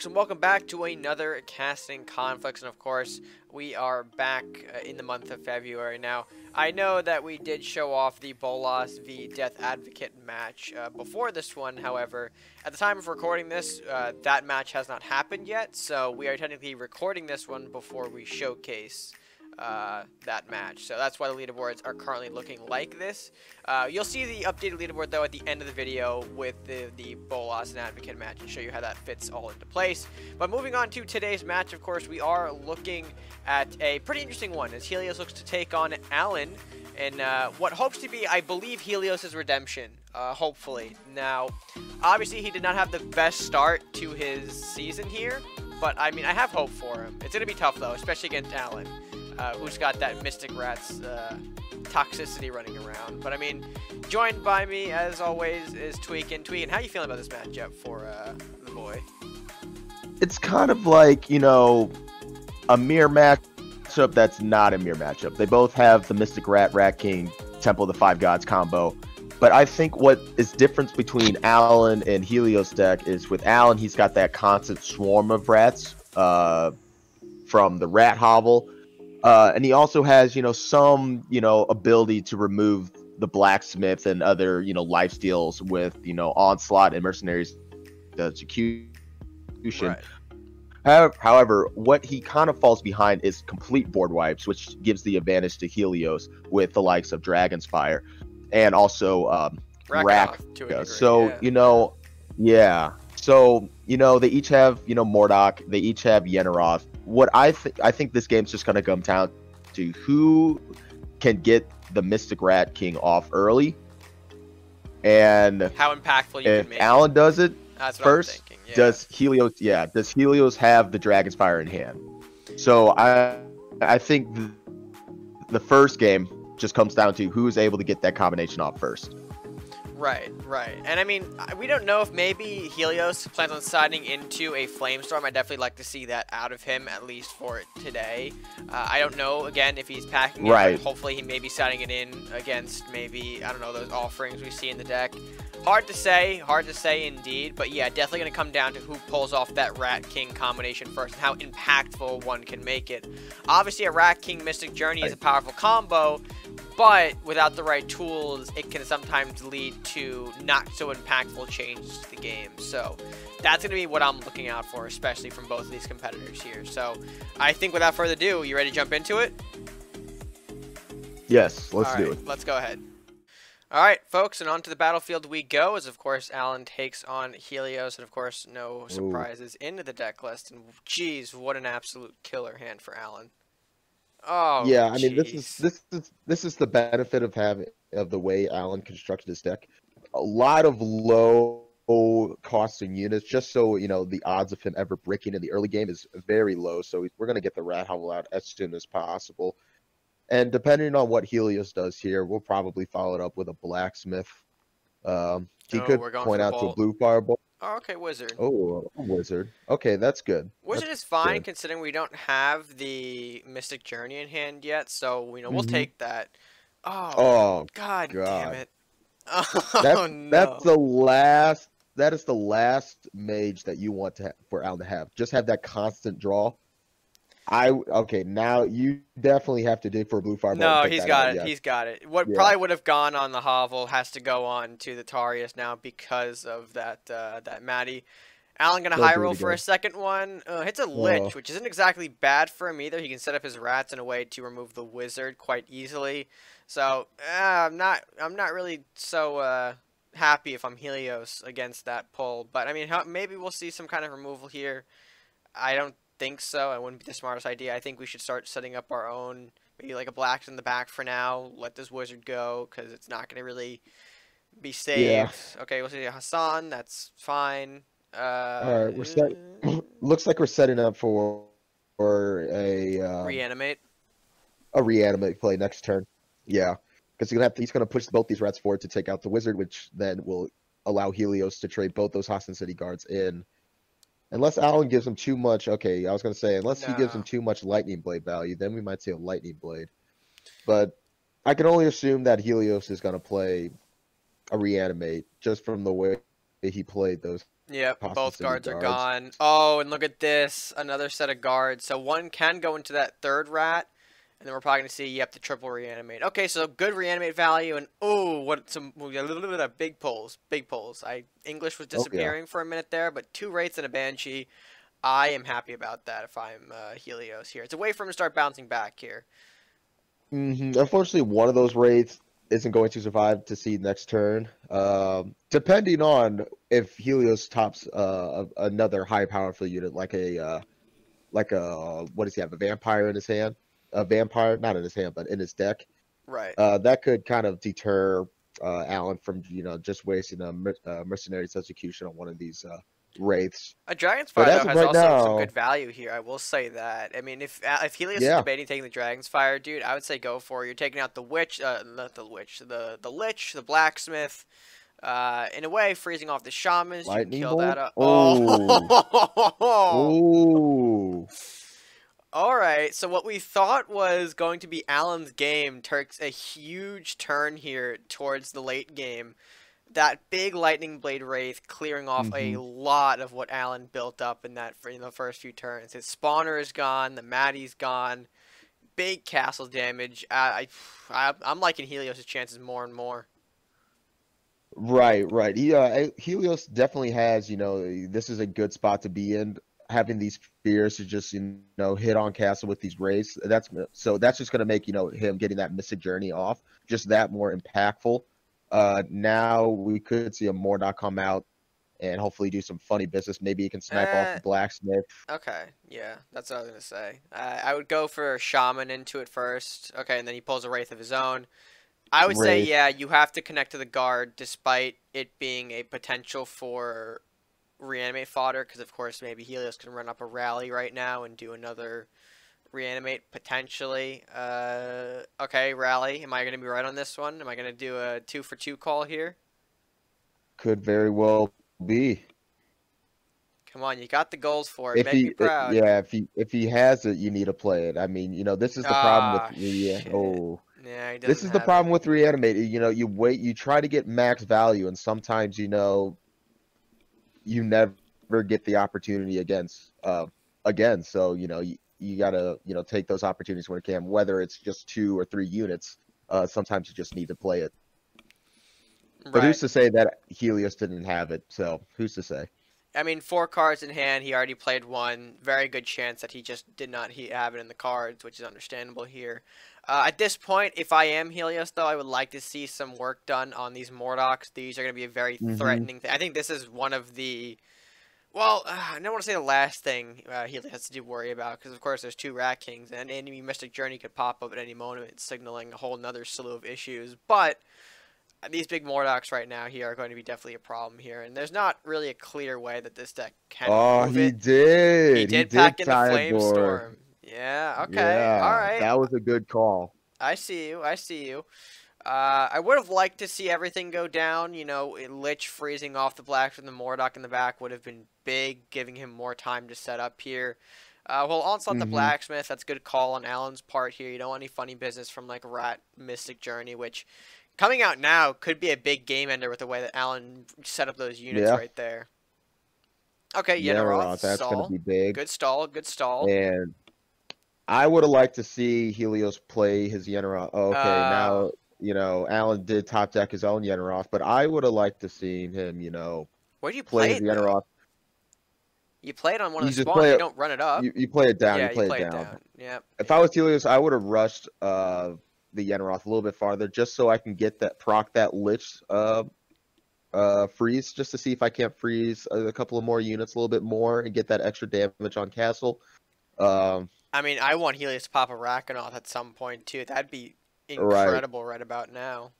folks, and welcome back to another Casting Conflicts. And of course, we are back in the month of February. Now, I know that we did show off the Bolas v Death Advocate match before this one. However, at the time of recording this, that match has not happened yet. So we are technically recording this one before we showcase that match. So that's why the leaderboards are currently looking like this. You'll see the updated leaderboard though at the end of the video with the Bolas and Advocate match and show you how that fits all into place. But moving on to today's match, of course, we are looking at a pretty interesting one as Helios looks to take on Allen in what hopes to be, I believe, Helios' redemption. Hopefully. Now, obviously he did not have the best start to his season here, but I mean, I have hope for him. It's going to be tough though, especially against Allen. Who's got that Mystic Rat's toxicity running around. But I mean, joined by me as always is Tweakin. Tweakin, how you feeling about this matchup for the boy? It's kind of like, you know, a mirror matchup that's not a mirror matchup. They both have the Mystic Rat, Rat King, Temple of the Five Gods combo. But I think what is different between Allen and Helios deck is with Allen, he's got that constant swarm of rats from the rat hovel. And he also has, you know, some, you know, ability to remove the blacksmith and other, you know, life steals with, you know, onslaught and mercenaries execution. Right. However, what he kind of falls behind is complete board wipes, which gives the advantage to Helios with the likes of Dragon's Fire and also Rack. So, yeah. You know, yeah. So, you know, they each have, you know, Mordok. They each have Yenneroth. What I think this game's just going to come down to who can get the Mystic Rat King off early. And how impactful you can make Allen does it That's first, what I'm thinking. Yeah. does Helios have the Dragon's Fire in hand? So I think the first game just comes down to who's able to get that combination off first. Right. And I mean, we don't know if maybe Helios plans on signing into a Flamestorm. I'd definitely like to see that out of him, at least for today. I don't know, again, if he's packing it. Right. Hopefully he may be signing it in against maybe, I don't know, those offerings we see in the deck. Hard to say indeed. But yeah, definitely going to come down to who pulls off that Rat King combination first and how impactful one can make it. Obviously, a Rat King Mystic Journey is a powerful combo, but without the right tools, it can sometimes lead to not so impactful changes to the game. So that's going to be what I'm looking out for, especially from both of these competitors here. So I think without further ado, you ready to jump into it? Yes, let's do it. Let's go ahead. All right, folks, and on to the battlefield we go, as of course Allen takes on Helios, and of course no surprises into the deck list. And geez, what an absolute killer hand for Allen. Oh yeah, I mean, this is the benefit of the way Allen constructed his deck. A lot of low costing units, just so you know, the odds of him ever breaking in the early game is very low. So we're gonna get the Rat Hovel out as soon as possible. And depending on what Helios does here, we'll probably follow it up with a blacksmith. He could point out to a blue fireball. Oh, okay, wizard. Oh, a wizard. Okay, that's good. Wizard is fine considering we don't have the Mystic Journey in hand yet, so you know we'll take that. Oh, God damn it! Oh no. That is the last mage that you want for Allen to have. Just have that constant draw. Okay, now you definitely have to dig for a blue fireball. No, he's got it. He's got it. What probably would have gone on the hovel has to go on to the Tarius now because of that Maddie. Allen gonna high roll for a second one. Hits a Lich, which isn't exactly bad for him either. He can set up his rats in a way to remove the wizard quite easily. So I'm not really so happy if I'm Helios against that pull. But I mean, maybe we'll see some kind of removal here. I don't think so. It wouldn't be the smartest idea. I think we should start setting up our own, maybe like a blacks in the back for now. Let this wizard go because it's not going to really be saved. Yeah. Okay, we'll see Hassan. That's fine. All right, we're set. Looks like we're setting up for a reanimate. A reanimate play next turn. Yeah, because he's gonna push both these rats forward to take out the wizard, which then will allow Helios to trade both those Hostin City guards in. Unless Allen gives him too much, okay, I was going to say, unless he gives him too much Lightning Blade value, then we might see a Lightning Blade. But I can only assume that Helios is going to play a reanimate just from the way he played those Yep, Costa both City guards are guards. gone. Oh, and look at this. Another set of guards. So one can go into that third rat. And then we're probably going to see, yep, the triple reanimate. Okay, so good reanimate value. And, oh, what some a little bit of big pulls. Big pulls. English was Oh yeah. disappearing for a minute there, but 2 Wraiths and a Banshee. I am happy about that if I'm Helios here. It's a way for him to start bouncing back here. Unfortunately, one of those raids isn't going to survive to see next turn. Depending on if Helios tops another high powerful unit like a what does he have? A vampire in his hand? A vampire, not in his hand, but in his deck. Right. That could kind of deter Allen from just wasting a mercenary's execution on one of these wraiths. A Dragon's But Fire, as though, of has right also some now, good value here. I will say that. I mean, if Helios is yeah, debating taking the Dragon's Fire, dude, I would say go for it. You're taking out the Witch, not the Witch, the Lich, the Blacksmith. In a way, freezing off the Shamans. You can lightning kill that bolt. up. Oh, Oh! oh, Alright, so what we thought was going to be Allen's game takes a huge turn here towards the late game. That big Lightning Blade Wraith clearing off a lot of what Allen built up in the first few turns. His spawner is gone, the Maddie's gone, big castle damage. I'm liking Helios' chances more and more. right, right. Helios definitely has. This is a good spot to be in. Having these fears to just hit on castle with these raids. That's just gonna make him getting that Mystic Journey off just that more impactful. Now we could see a Mordok come out and hopefully do some funny business. Maybe he can snipe off the blacksmith. Okay, yeah, that's what I was gonna say. I would go for Shaman into it first. Okay, and then he pulls a Wraith of his own. I would say, yeah, you have to connect to the guard despite it being a potential for reanimate fodder, because of course maybe Helios can run up a rally right now and do another reanimate potentially. Okay, rally. Am I going to be right on this one? Am I going to do a 2-for-2 call here? Could very well be. Come on, you got the goals for it. Make me proud. Yeah, if he has it, you need to play it. I mean, this is the problem with Yeah, this is the problem with reanimate. You wait, you try to get max value, and sometimes you never get the opportunity again. So you gotta take those opportunities when it can. Whether it's just 2 or 3 units, sometimes you just need to play it. Right. But who's to say that Helios didn't have it? So who's to say? I mean, 4 cards in hand. He already played 1. Very good chance that he just did not have it in the cards, which is understandable here. At this point, if I am Helios, though, I would like to see some work done on these Morlocks. These are going to be a very threatening thing. I think this is one of the... Well, I don't want to say the last thing Helios has to worry about, because, of course, there's 2 Rat Kings, and enemy Mystic Journey could pop up at any moment, signaling a whole nother slew of issues. But these big Morlocks right now here are going to be definitely a problem here, and there's not really a clear way that this deck can move it. He did pack in the Flamestorm. Yeah, okay, yeah, all right. That was a good call. I see you, I see you. I would have liked to see everything go down. Lich freezing off the Blacks from the Mordok in the back would have been big, giving him more time to set up here. Well, Onslaught the Blacksmith, that's a good call on Allen's part here. You don't want any funny business from, like, Rat Mystic Journey, which, coming out now, could be a big game ender with the way that Allen set up those units right there. Okay, Yenneroth, that's going to be big. Good stall, good stall. And I would have liked to see Helios play his Yenneroth. Okay, now... Allen did top deck his own Yenneroth, but I would have liked to see him, where do you play his Yenneroth. You play it on one of the spawns, you don't run it up. You play it down, yeah, you play it down. Yeah. If I was Helios, I would have rushed the Yenneroth a little bit farther, just so I can get that Lich freeze, just to see if I can't freeze a couple of more units a little bit more and get that extra damage on castle. I mean, I want Helios to pop a Rakanoth at some point, too. That'd be incredible right about now.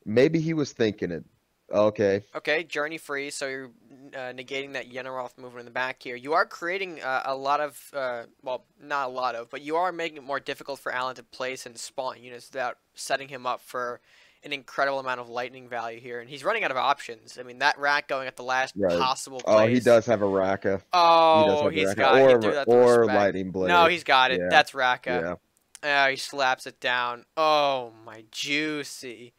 Maybe he was thinking it. Okay. Okay, journey free, so you're negating that Yenneroth movement in the back here. You are creating a lot of, well, not a lot of, but you are making it more difficult for Allen to place and spawn units without setting him up for an incredible amount of lightning value here. And he's running out of options. I mean, that Rat going at the last possible place. Oh, he does have a Raka. Oh, he's got it. Or Lightning Blade. No, he's got it. Yeah. That's Raka. Yeah. He slaps it down. Oh, my juicy.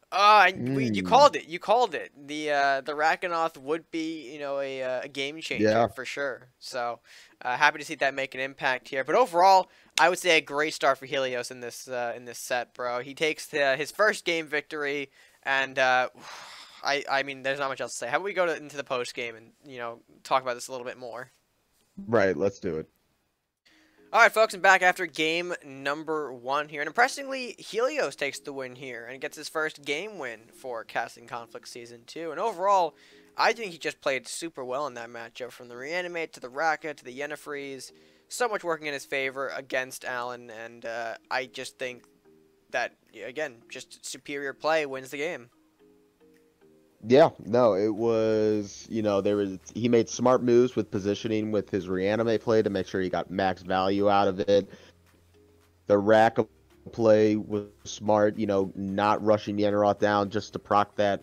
You Mm, called it. You called it. The Rakanoth would be, a game changer yeah, for sure. So, happy to see that make an impact here. But overall, I would say a great start for Helios in this set, bro. He takes his first game victory, and I mean, there's not much else to say. How about we go into the post game and talk about this a little bit more? right. Let's do it. All right, folks, I'm back after game number 1 here. And impressingly, Helios takes the win here and gets his first game win for Casting Conflict Season 2. And overall, I think he just played super well in that matchup. From the Reanimate to the Raka to the Yenneferese, so much working in his favor against Allen. And I just think that, again, just superior play wins the game. Yeah, no, it was, he made smart moves with positioning with his reanimate play to make sure he got max value out of it. The rack play was smart, not rushing Yenneroth down just to proc that,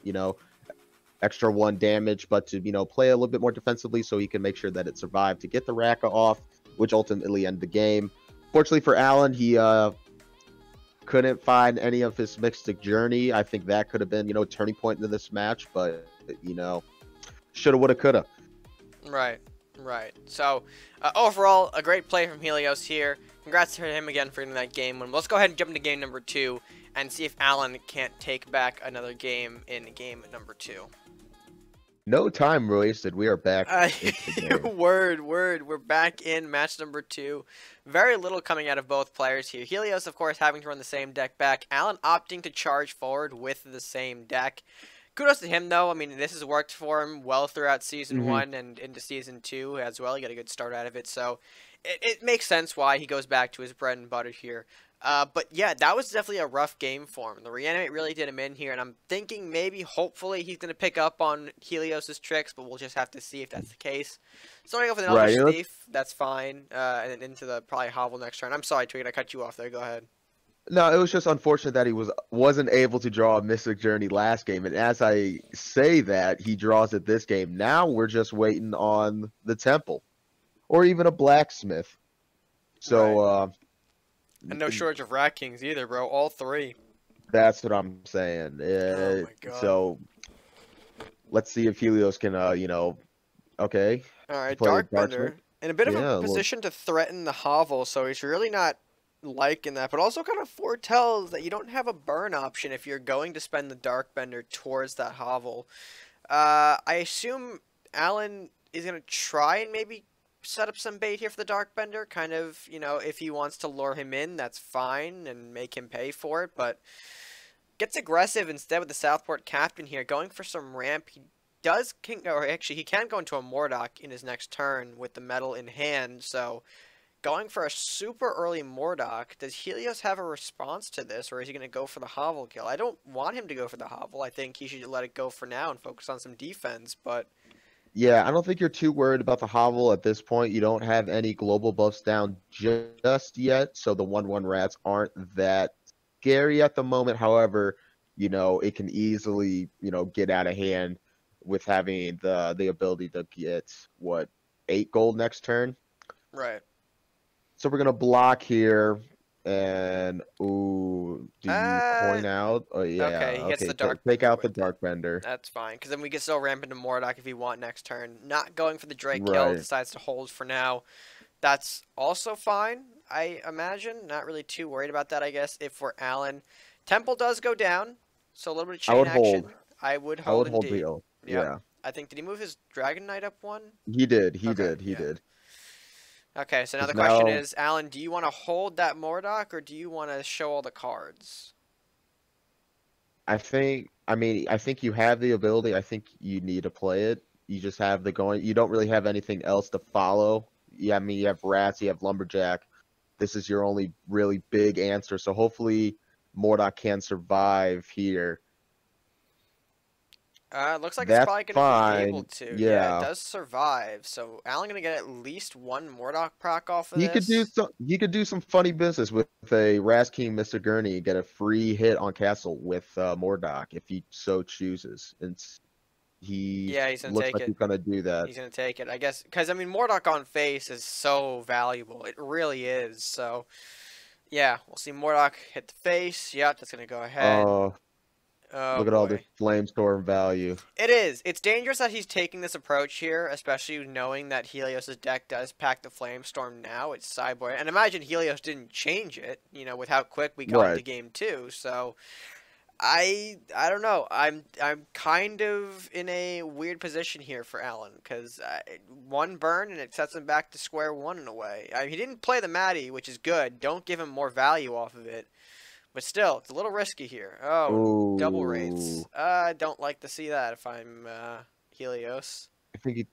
extra 1 damage, but to, play a little bit more defensively so he can make sure that it survived to get the Raka off, which ultimately ended the game. Fortunately for Allen, he couldn't find any of his Mystic Journey. I think that could have been, a turning point into this match, but, shoulda, woulda, coulda. Right, right. So, overall, a great play from Helios here. Congrats to him again for getting that game win. Let's go ahead and jump into game number 2 and see if Allen can't take back another game in game number 2. No time wasted. We are back. Word. We're back in match number 2. Very little coming out of both players here. Helios, of course, having to run the same deck back. Allen opting to charge forward with the same deck. Kudos to him, though. I mean, this has worked for him well throughout Season 1 and into Season 2 as well. He got a good start out of it, so it makes sense why he goes back to his bread and butter here. But yeah, that was definitely a rough game for him. The Reanimate really did him in here, and I'm thinking maybe, hopefully, he's going to pick up on Helios' tricks, but we'll just have to see if that's the case. Starting off with an Elder Thief, that's fine, and then into the probably Hovel next turn. I'm sorry, Tweet, I cut you off there. Go ahead. No, it was just unfortunate that he wasn't able to draw a Mystic Journey last game, and as I say that, he draws it this game. Now we're just waiting on the Temple, or even a Blacksmith. So, right. And no shortage of Rat Kings either, bro. All 3. That's what I'm saying. Oh my god. So, let's see if Helios can, okay. Alright, Darkbender. In a bit of a position to threaten the Hovel, so he's really not liking that, but also kind of foretells that you don't have a burn option if you're going to spend the Darkbender towards that Hovel. I assume Allen is going to try and maybe set up some bait here for the Darkbender, kind of, if he wants to lure him in, that's fine, and make him pay for it, but gets aggressive instead with the Southport Captain here, going for some ramp. He can go into a Mordok in his next turn with the metal in hand, so going for a super early Mordok. Does Helios have a response to this, or is he going to go for the Hovel kill? I don't want him to go for the Hovel. I think he should let it go for now and focus on some defense, but yeah, I don't think you're too worried about the Hovel at this point. You don't have any global buffs down just yet, so the 1/1 rats aren't that scary at the moment. However, it can easily, get out of hand with having the ability to get, 8 gold next turn? Right. So we're going to block here. And, ooh, do you coin out? Oh, yeah. Okay, he gets the Dark. Take out the Darkbender. That's fine, because then we can still ramp into Mordok if we want next turn. Not going for the Drake kill, decides to hold for now. That's also fine, I imagine. Not really too worried about that, I guess, if we're Allen. Temple does go down, so a little bit of chain action. I would hold indeed. Yeah. I think, did he move his Dragon Knight up 1? He did, he did. Okay, so now the question is, Allen, do you want to hold that Mordok, or do you want to show all the cards? I think you have the ability. I think you need to play it. You just have the going. You don't really have anything else to follow. Yeah, I mean, you have Rats, you have Lumberjack. This is your only really big answer. So hopefully Mordok can survive here. Looks like it's probably going to be able to. Yeah, it does survive. So Allen going to get at least 1 Mordok proc off of this. He could do some funny business with a Ras King Mr. Gurney, get a free hit on Castle with Mordok if he so chooses. And he's gonna take it. He's going to do that. He's going to take it, I guess, because I mean Mordok on face is so valuable. It really is. So yeah, we'll see Mordok hit the face. Yep, that's going to go ahead. Oh Look at all boy. this flame storm value. It is. It's dangerous that he's taking this approach here, especially knowing that Helios' deck does pack the Flamestorm now. It's sideboard. And imagine Helios didn't change it, you know, with how quick we got into Right. game 2. So I don't know. I'm kind of in a weird position here for Allen because one burn and it sets him back to square one in a way. I mean, he didn't play the Matty, which is good. Don't give him more value off of it. But still, it's a little risky here. Oh, double Ooh. rates. I don't like to see that if I'm Helios. I think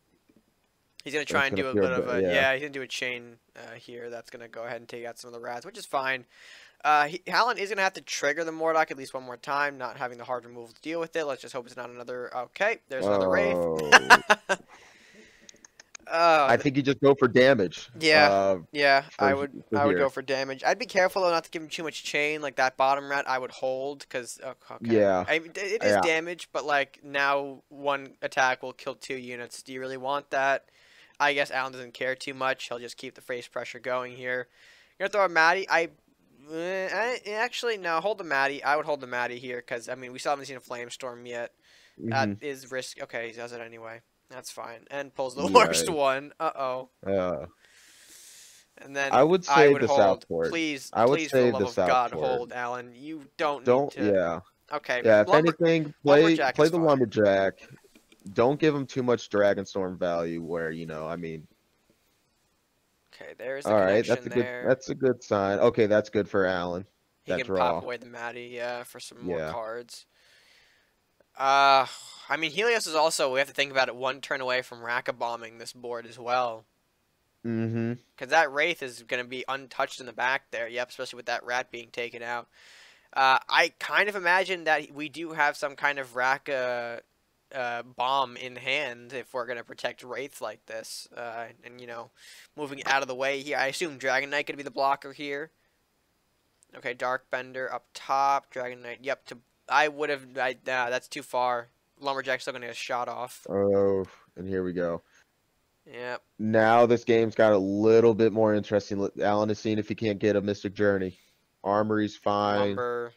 He's going to try that's and gonna do a feel bit of bad. a... Yeah. Yeah, he's going to do a chain here. That's going to go ahead and take out some of the rats, which is fine. Hallen is going to have to trigger the Morlock at least one more time, not having the hard removal to deal with it. Let's just hope it's not another... Okay, there's another Wraith. Oh. I think you just go for damage. Yeah, yeah, I would Here. go for damage. I'd be careful though not to give him too much chain. Like that bottom rat, I would hold because okay. Yeah. It is damage, but like now one attack will kill 2 units. Do you really want that? I guess Allen doesn't care too much. He'll just keep the face pressure going here. You're gonna throw a Matty. Actually no, hold the Matty. I would hold the Matty here because I mean we still haven't seen a Flamestorm yet. That is risk. Okay, he does it anyway. That's fine. And pulls the worst one. Uh-oh. And then I would say the hold. Southport. Please, I would please, say for the the love of God, Southport. hold, Allen. You don't Don't. need to. Yeah. Okay. Yeah. If anything, play Lumberjack the is fine. Lumberjack. Don't give him too much Dragonstorm value. Where I mean. Okay, there's the All right, connection there. That's a good sign. Okay, that's good for Allen. He can pop away the Matty, for some more cards. I mean, Helios is also, we have to think about it, one turn away from Racka-bombing this board as well. Mm-hmm. Because that Wraith is going to be untouched in the back there. Yep, especially with that rat being taken out. I kind of imagine that we do have some kind of Racka bomb in hand if we're going to protect Wraiths like this. And, you know, moving out of the way here. I assume Dragon Knight going to be the blocker here. Okay, Dark Bender up top. Dragon Knight, yep, I would have... that's too far. Lumberjack's still going to get shot off. Oh, and here we go. Yep. Now this game's got a little bit more interesting. Allen is seeing if he can't get a Mystic Journey. Armory's fine. Lumber.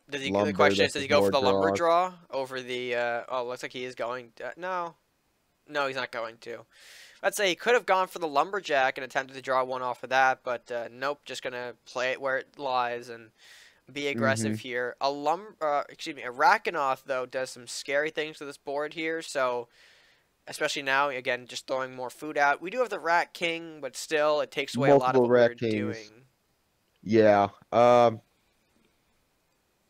The question is, does he go for the lumber draw over the... oh, looks like he is going... no. No, he's not going to. I'd say he could have gone for the Lumberjack and attempted to draw one off of that, but nope, just going to play it where it lies and be aggressive here. A Rakanoth, though, does some scary things to this board here, so especially now, again, just throwing more food out. We do have the Rat King, but still, it takes away a lot of what we're doing. Yeah.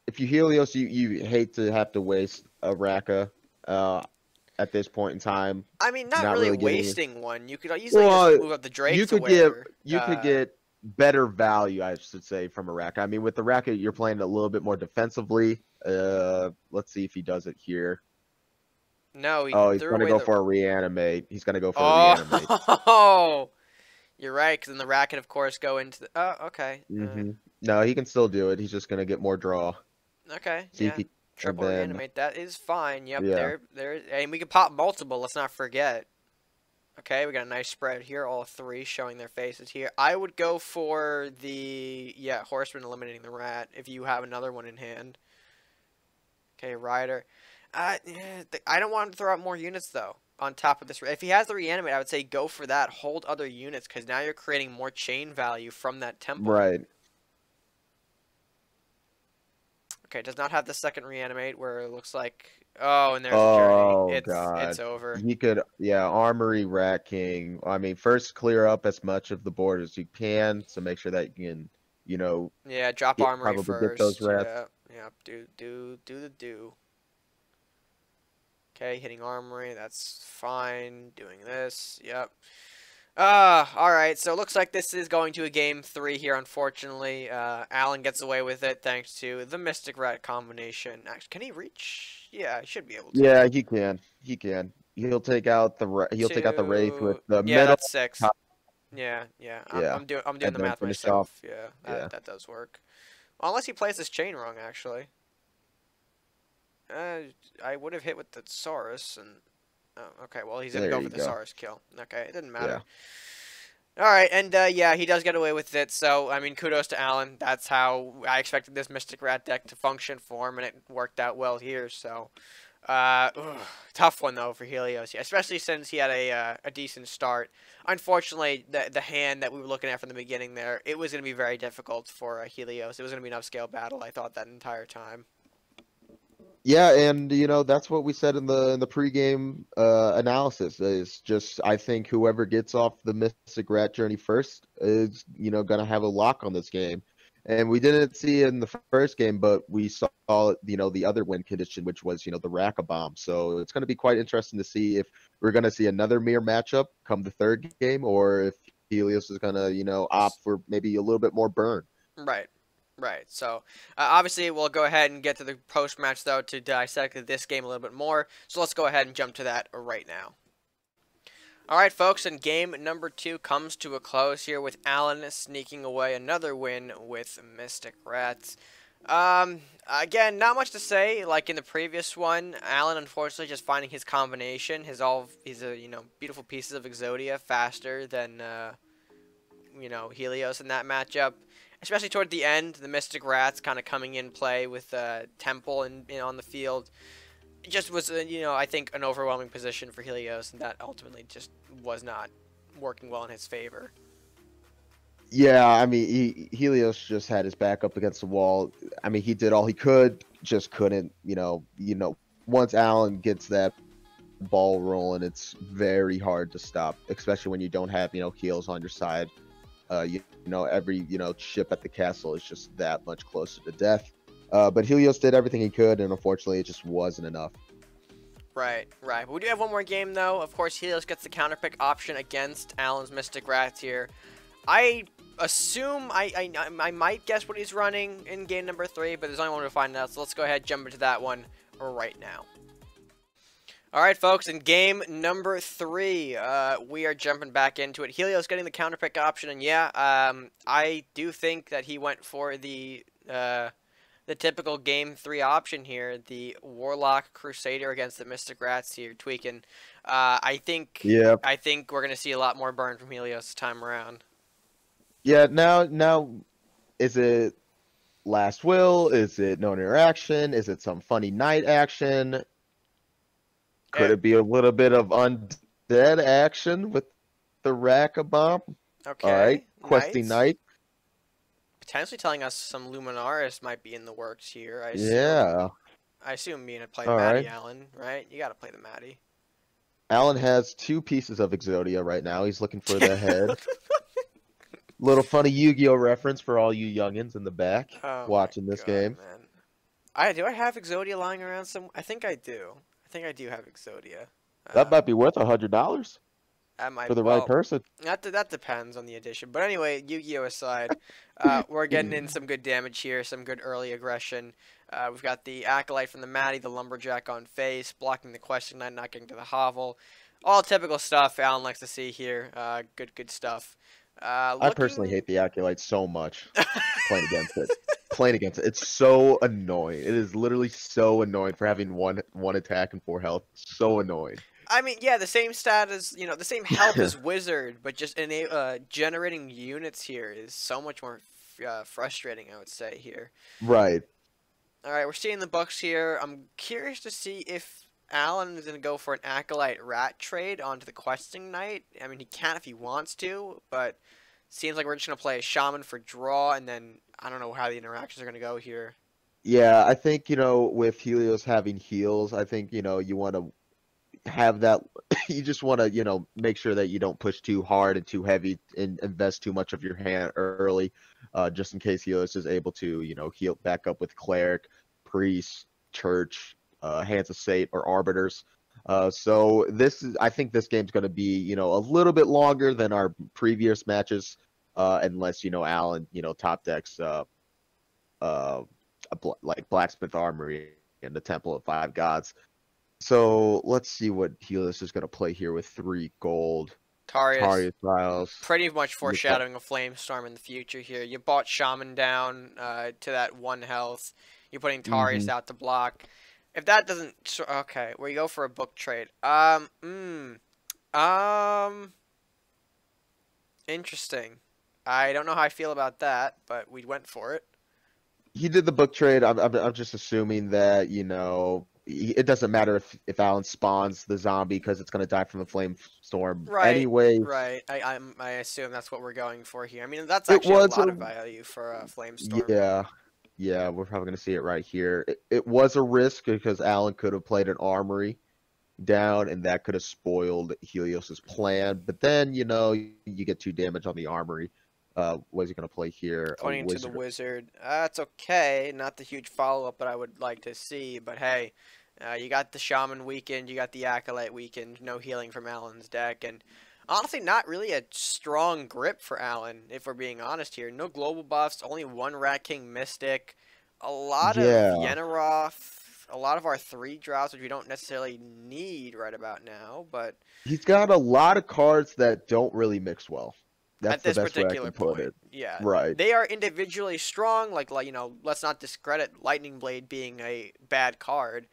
If you Helios, you hate to have to waste a Raka at this point in time. I mean, not really wasting one. You could easily just move up the Drake. You could get better value, I should say, from a Raka. I mean, with the Raka, you're playing a little bit more defensively. Let's see if he does it here. No, he's going to go for a reanimate. He's going to go for a reanimate. Oh, you're right, because then the Rat can, of course, go into the... Oh, okay. No, he can still do it. He's just going to get more draw. Okay, see if he, triple reanimate. That is fine. Yep, there. And we can pop multiple. Let's not forget. Okay, we got a nice spread here. All 3 showing their faces here. I would go for the Horseman eliminating the rat if you have another one in hand. Okay, Rider. I don't want him to throw out more units though. On top of this, if he has the reanimate, I would say go for that. Hold other units because now you're creating more chain value from that temple. Right. Okay, does not have the second reanimate where it looks like... Oh, and there's a journey. It's over. He could, Armory, Rat King. I mean, first clear up as much of the board as you can to make sure that you can, Yeah, drop Armory first. Get those rats. Yeah, do the do. Okay, hitting Armory, that's fine. Doing this, yep. Alright, so it looks like this is going to a game 3 here, unfortunately. Allen gets away with it thanks to the Mystic Rat combination. Actually, can he reach? Yeah, he should be able to. Yeah, he can. He can. He'll take out the Wraith with the middle. Yeah, that's 6. Top. Yeah. I'm doing the math myself. That does work. Well, unless he plays this chain wrong, actually. I would have hit with the Saurus and... Oh, okay, well, he's going to go for the Saurus kill. Okay, it didn't matter. All right, and yeah, he does get away with it. So I mean, kudos to Allen. That's how I expected this Mystic Rat deck to function for him, and it worked out well here. So ugh, tough one though for Helios, yeah, especially since he had a decent start. Unfortunately, the hand that we were looking at from the beginning there, it was going to be very difficult for Helios. It was going to be an upscale battle. I thought that entire time. Yeah, and that's what we said in the pregame analysis is just I think whoever gets off the Mystic Rat journey first is gonna have a lock on this game. And we didn't see it in the first game, but we saw the other win condition, which was the Raka Bomb. So it's gonna be quite interesting to see if we're gonna see another mirror matchup come the third game, or if Helios is gonna opt for maybe a little bit more burn. Right. Right. So, obviously, we'll go ahead and get to the post match, though, to dissect this game a little bit more. So, let's go ahead and jump to that right now. All right, folks, and game number 2 comes to a close here with Allen sneaking away another win with Mystic Rats. Again, not much to say. Like in the previous one, Allen unfortunately just finding his combination, his beautiful pieces of Exodia faster than Helios in that matchup. Especially toward the end, the Mystic Rats kind of coming in play with Temple and on the field. It just was, I think an overwhelming position for Helios, and that ultimately just was not working well in his favor. Yeah, I mean, Helios just had his back up against the wall. I mean, he did all he could, just couldn't. Once Allen gets that ball rolling, it's very hard to stop, especially when you don't have heels on your side. Every ship at the castle is just that much closer to death. But Helios did everything he could, and unfortunately, it just wasn't enough. Right. But we do have one more game, though. Of course, Helios gets the counterpick option against Allen's Mystic Rats here. I assume I might guess what he's running in game number 3, but there's only one to find out. So let's go ahead and jump into that one right now. All right, folks, in game number 3, we are jumping back into it. Helios getting the counterpick option, and yeah, I do think that he went for the typical game 3 option here, the Warlock Crusader against the Mystic Rats here, tweaking. I think we're gonna see a lot more burn from Helios this time around. Yeah, now, is it Last Will? Is it no interaction? Is it some funny night action? Could it be a little bit of undead action with the Raka Bomb? Okay. All right, questing night. Potentially telling us some Luminaris might be in the works here. I assume being to play All Maddie right. Allen, right? You got to play the Maddie. Allen has 2 pieces of Exodia right now. He's looking for the head. Little funny Yu-Gi-Oh reference for all you youngins in the back watching this game. Man. Do I have Exodia lying around some? I think I do. I think I do have Exodia. That might be worth $100 for the right person. That depends on the edition. But anyway, Yu-Gi-Oh aside, we're getting in some good damage here, some good early aggression. We've got the Acolyte from the Maddie, the Lumberjack on face, blocking the Question Knight, not getting to the Hovel. All typical stuff Alan likes to see here. Good stuff. I personally hate the Acolyte so much playing against it. It's so annoying. It is literally so annoying for having one attack and 4 health. So annoying. I mean, yeah, the same stat as, the same health as Wizard, but just generating units here is so much more frustrating, I would say, here. Right. All right, we're seeing the books here. I'm curious to see if Allen is going to go for an Acolyte Rat trade onto the Questing Knight. I mean, he can if he wants to, but seems like we're just going to play a Shaman for draw, and then I don't know how the interactions are going to go here. Yeah, I think, with Helios having heals, I think, you want to have that. You just want to, make sure that you don't push too hard and too heavy and invest too much of your hand early, just in case Helios is able to, heal back up with Cleric, Priest, Church, Hands of Sate, or Arbiters. So I think this game's going to be, a little bit longer than our previous matches, unless, Allen, top decks, like Blacksmith Armory and the Temple of 5 Gods. So let's see what Helios is going to play here with 3 gold. Tarius Trials. Pretty much foreshadowing a Flamestorm in the future here. You bought Shaman down to that 1 health. You're putting Tarius out to block. If that doesn't... Okay, we go for a book trade. Interesting. I don't know how I feel about that, but we went for it. He did the book trade. I'm just assuming that, it doesn't matter if Alan spawns the zombie because it's going to die from the flame storm Right, anyways. right. I assume that's what we're going for here. I mean, that's It actually a was lot a of value for a flame storm. Yeah, yeah, we're probably going to see it right here. It was a risk because Alan could have played an armory down, and that could have spoiled Helios's plan. But then, you get 2 damage on the armory. What is he going to play here? A Pointing to the wizard. wizard. That's okay. Not the huge follow-up that I would like to see, but hey, you got the shaman weakened, you got the acolyte weakened, no healing from Alan's deck, and honestly, not really a strong grip for Alan, if we're being honest here. No global buffs, only one Rat King Mystic, a lot of Yeah, Yenaroth, a lot of our 3 drops, which we don't necessarily need right about now, but he's got a lot of cards that don't really mix well. at That's the this best way I particular can put point, it. yeah, Right. they are individually strong. Like let's not discredit Lightning Blade being a bad card.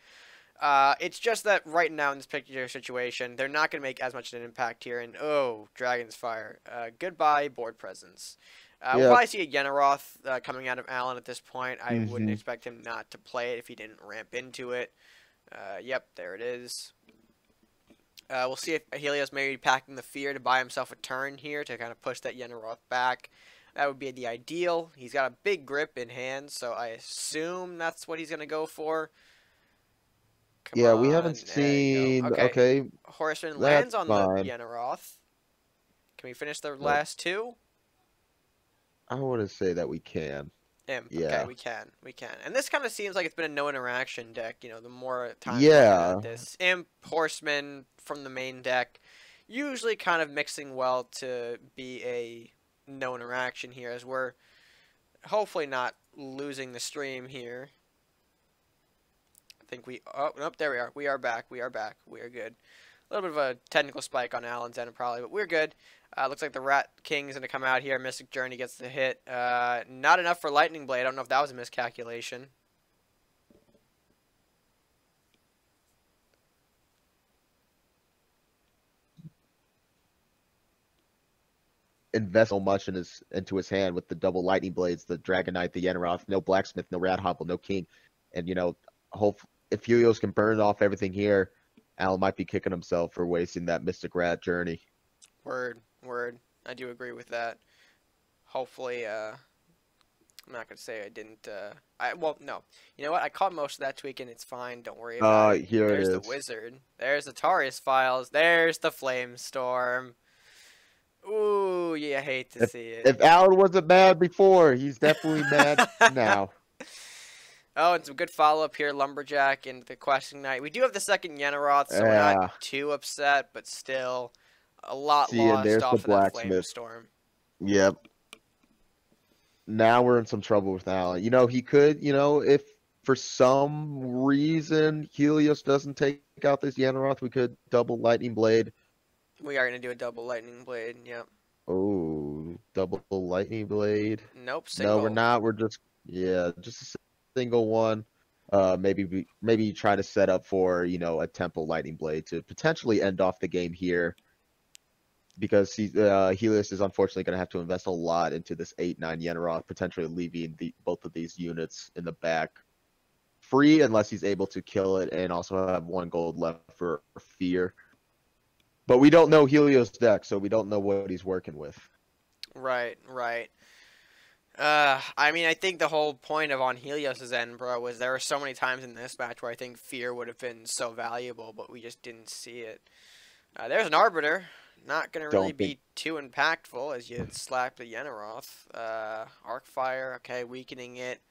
It's just that right now in this particular situation, they're not going to make as much of an impact here. And oh, Dragon's Fire. Goodbye, board presence. We'll Yep. probably see a Yenaroth coming out of Allen at this point. I wouldn't Hmm. expect him not to play it if he didn't ramp into it. Yep, there it is. We'll see if Helios may be packing the fear to buy himself a turn here to kind of push that Yenaroth back. That would be the ideal. He's got a big grip in hand, so I assume that's what he's going to go for. Come Yeah, we haven't on, there you go. seen. Okay, Okay, Horseman lands that's on the fine. Yenaroth. Can we finish the No, last 2? I wouldn't say that we can. Imp. Okay, Yeah. we can. We can. And this kind of seems like it's been a no interaction deck, the more times looking Yeah. at this. Imp, Horseman from the main deck, usually kind of mixing well to be a no interaction here, as we're hopefully not losing the stream here. I think oh, nope, there we are. We are back. We are back. We are good. A little bit of a technical spike on Allen's end probably, but we're good. Looks like the Rat King's going to come out here. Mystic Journey gets the hit. Not enough for Lightning Blade. I don't know if that was a miscalculation. Invest so much into his hand with the double lightning blades, the Dragon Knight, the Yenaroth, no blacksmith, no Rat Hobble, no king, and hope if Helios can burn off everything here, Al might be kicking himself for wasting that Mystic Rat journey. Word, word. I do agree with that. Hopefully, I'm not gonna say I didn't. Well, no. You know what? I caught most of that tweak, and it's fine. Don't worry about it. Here it There's the is. wizard. There's the Tarius files. There's the flame storm. Ooh, you hate to see it. If Alan wasn't mad before, he's definitely mad now. Oh, and some good follow-up here, Lumberjack and the Questing Knight. We do have the second Yenaroth, so we're Yeah. not too upset, but still a lot See, and lost there's off the of that flame blacksmith. storm. Yep. Now we're in some trouble with Alan. He could, if for some reason Helios doesn't take out this Yenaroth, we could double Lightning Blade. We are going to do a double Lightning Blade, yep. Oh, double Lightning Blade. Nope, single. No, we're not. We're just a single one. Maybe try to set up for a Temple Lightning Blade to potentially end off the game here, because Helios is unfortunately going to have to invest a lot into this 8/9 Yenaroth, potentially leaving both of these units in the back free unless he's able to kill it and also have 1 gold left for fear. But we don't know Helios' deck, so we don't know what he's working with. Right, right. I mean, I think the whole point of on Helios' end, bro, was there were so many times in this match where I think Fear would have been so valuable, but we just didn't see it. There's an Arbiter. Not going to really be too impactful as you slap the Yenaroth. Arcfire, okay, weakening it.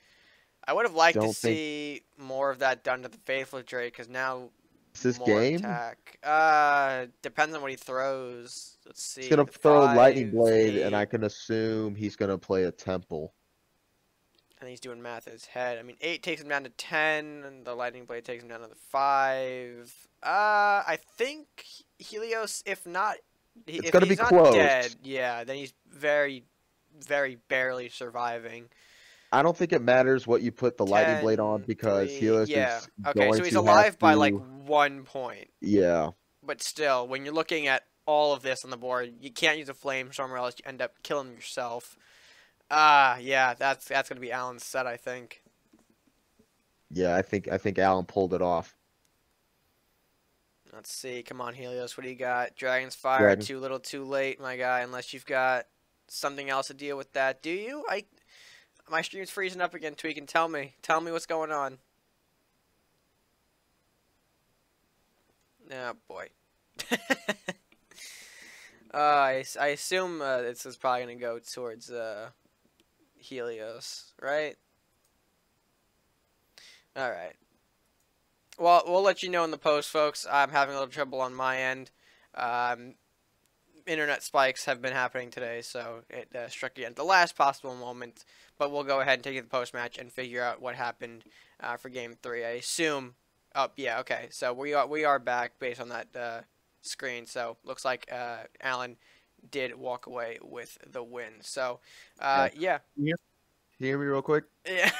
I would have liked to see more of that done to the Faithful Drake, because now Is this more game? attack. Depends on what he throws. Let's see. He's going to throw Lightning Blade, and I can assume he's going to play a Temple. And he's doing math in his head. I mean, 8 takes him down to 10, and the Lightning Blade takes him down to the 5. I think Helios, if not... It's if going to be he's not close. Dead, yeah, then he's very, very barely surviving. I don't think it matters what you put the Lightning Blade on, 10, because 3, Helios yeah. is Okay, going so he's to alive have by to... like 1 point. Yeah. But still, when you're looking at all of this on the board. You can't use a flamestorm or else you end up killing yourself. Yeah, that's gonna be Alan's set, I think. Yeah, I think Allen pulled it off. Let's see. Come on, Helios. What do you got? Dragon's Fire. Dragon. Too little, too late, my guy. Unless you've got something else to deal with that. Do you? My stream's freezing up again, Tweakin. Tell me what's going on. Oh boy. I assume this is probably gonna go towards Helios, right? All right. Well, we'll let you know in the post, folks. I'm having a little trouble on my end. Internet spikes have been happening today, so it struck again at the last possible moment. But we'll go ahead and take you to the post match and figure out what happened for Game 3. I assume. Oh, yeah, okay. So we are back based on that screen. So looks like Alan did walk away with the win. So yeah. Can you hear me real quick? Yeah.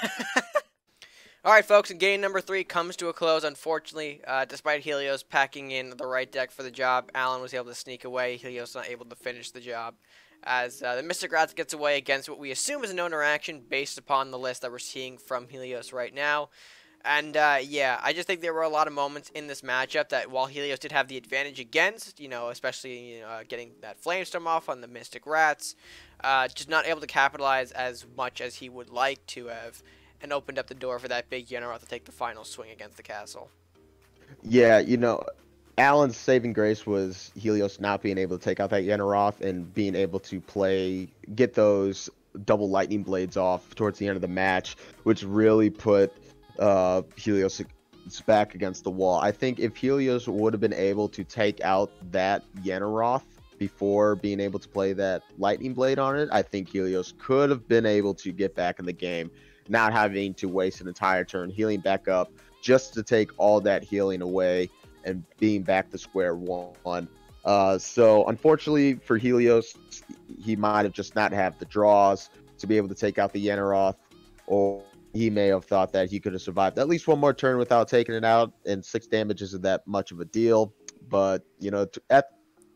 All right, folks, and game number 3 comes to a close, unfortunately. Despite Helios packing in the right deck for the job, Alan was able to sneak away. Helios not able to finish the job, as the Mystic Rats gets away against what we assume is a no interaction based upon the list that we're seeing from Helios right now. And, yeah, I just think there were a lot of moments in this matchup that while Helios did have the advantage against, especially getting that Flamestorm off on the Mystic Rats, just not able to capitalize as much as he would like to have, and opened up the door for that big Yenneroth to take the final swing against the castle. Yeah, Allen's saving grace was Helios not being able to take out that Yenneroth and being able to get those double lightning blades off towards the end of the match, which really put Helios back against the wall. I think if Helios would have been able to take out that Yenneroth before being able to play that lightning blade on it, I think Helios could have been able to get back in the game, not having to waste an entire turn healing back up just to take all that healing away and being back to square one. So unfortunately for Helios, he might have just not have the draws to be able to take out the Yenneroth, or he may have thought that he could have survived at least one more turn without taking it out, and 6 damage isn't that much of a deal. But,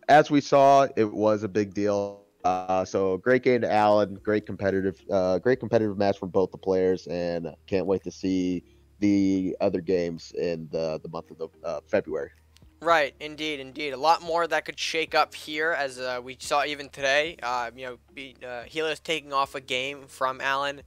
as we saw, it was a big deal. So great game to Allen, great competitive match from both the players, and can't wait to see the other games in the month of February. Right, indeed. A lot more that could shake up here, as we saw even today. Helios taking off a game from Allen,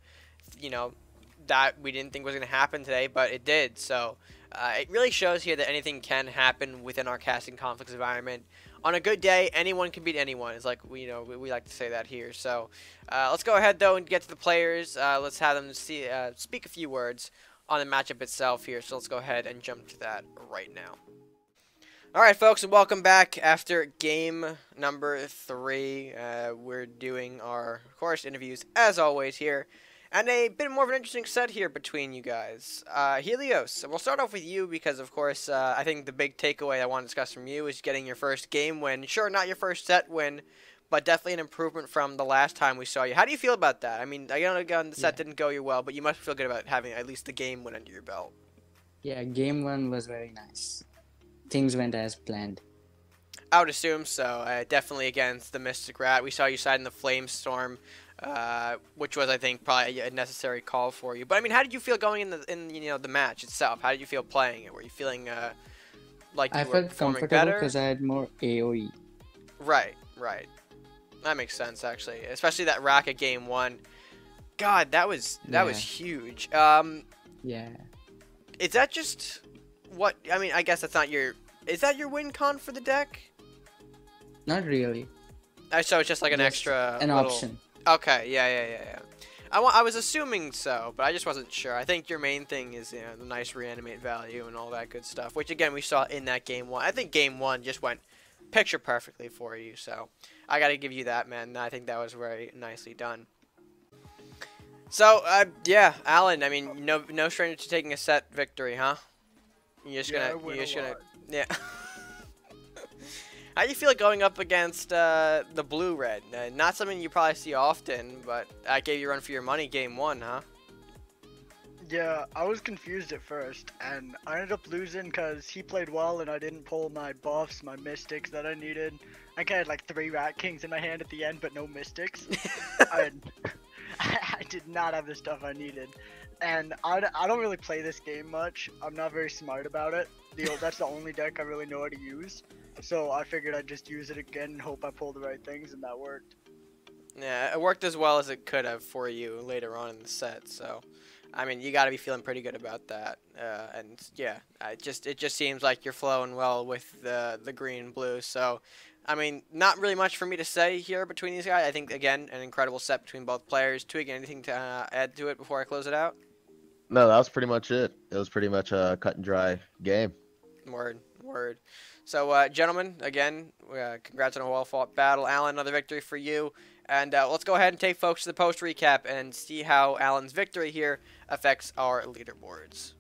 that we didn't think was going to happen today, but it did. So it really shows here that anything can happen within our casting conflicts environment. On a good day, anyone can beat anyone. It's like we like to say that here. So let's go ahead though and get to the players. Let's have them speak a few words on the matchup itself here. So let's go ahead and jump to that right now. All right, folks, and welcome back after game number 3. We're doing our, of course, interviews as always here. And a bit more of an interesting set here between you guys. Helios, we'll start off with you because, of course, I think the big takeaway I want to discuss from you is getting your first game win. Sure, not your first set win, but definitely an improvement from the last time we saw you. How do you feel about that? I mean, again, the set didn't go you well, but you must feel good about having at least the game win under your belt. Yeah, game 1 was very nice. Things went as planned. I would assume so. Definitely against the Mystic Rat. We saw you side in the Flamestorm. Which was, I think, probably a necessary call for you. But I mean, how did you feel going in the match itself? How did you feel playing it? Were you feeling like you were performing better? I felt comfortable because I had more AOE. Right. That makes sense, actually. Especially that rack at game 1. God, that was huge. Yeah. Is that just what? I mean, I guess that's not your. Is that your win con for the deck? Not really. So it's just like an extra option. Okay, yeah. I was assuming so, but I just wasn't sure. I think your main thing is the nice reanimate value and all that good stuff, which again we saw in that game 1. I think game 1 just went picture perfectly for you, so I got to give you that, man. I think that was very nicely done. So yeah, Alan. I mean, no stranger to taking a set victory, huh? You're just gonna. Yeah. How do you feel going up against the blue-red? Not something you probably see often, but I gave you a run for your money game 1, huh? Yeah, I was confused at first, and I ended up losing because he played well and I didn't pull my buffs, my mystics that I needed. I think I had like 3 Rat Kings in my hand at the end, but no mystics. I, I did not have the stuff I needed. And I don't really play this game much. I'm not very smart about it. That's the only deck I really know how to use. So I figured I'd just use it again and hope I pull the right things, and that worked. Yeah, it worked as well as it could have for you later on in the set. So, I mean, you got to be feeling pretty good about that. And yeah, it just seems like you're flowing well with the green and blue. So, I mean, not really much for me to say here between these guys. I think again, an incredible set between both players. Twig, anything to add to it before I close it out? No, that was pretty much it. It was pretty much a cut and dry game. Word, word. So, gentlemen, again, congrats on a well-fought battle. Alan, another victory for you. And let's go ahead and take folks to the post recap and see how Alan's victory here affects our leaderboards.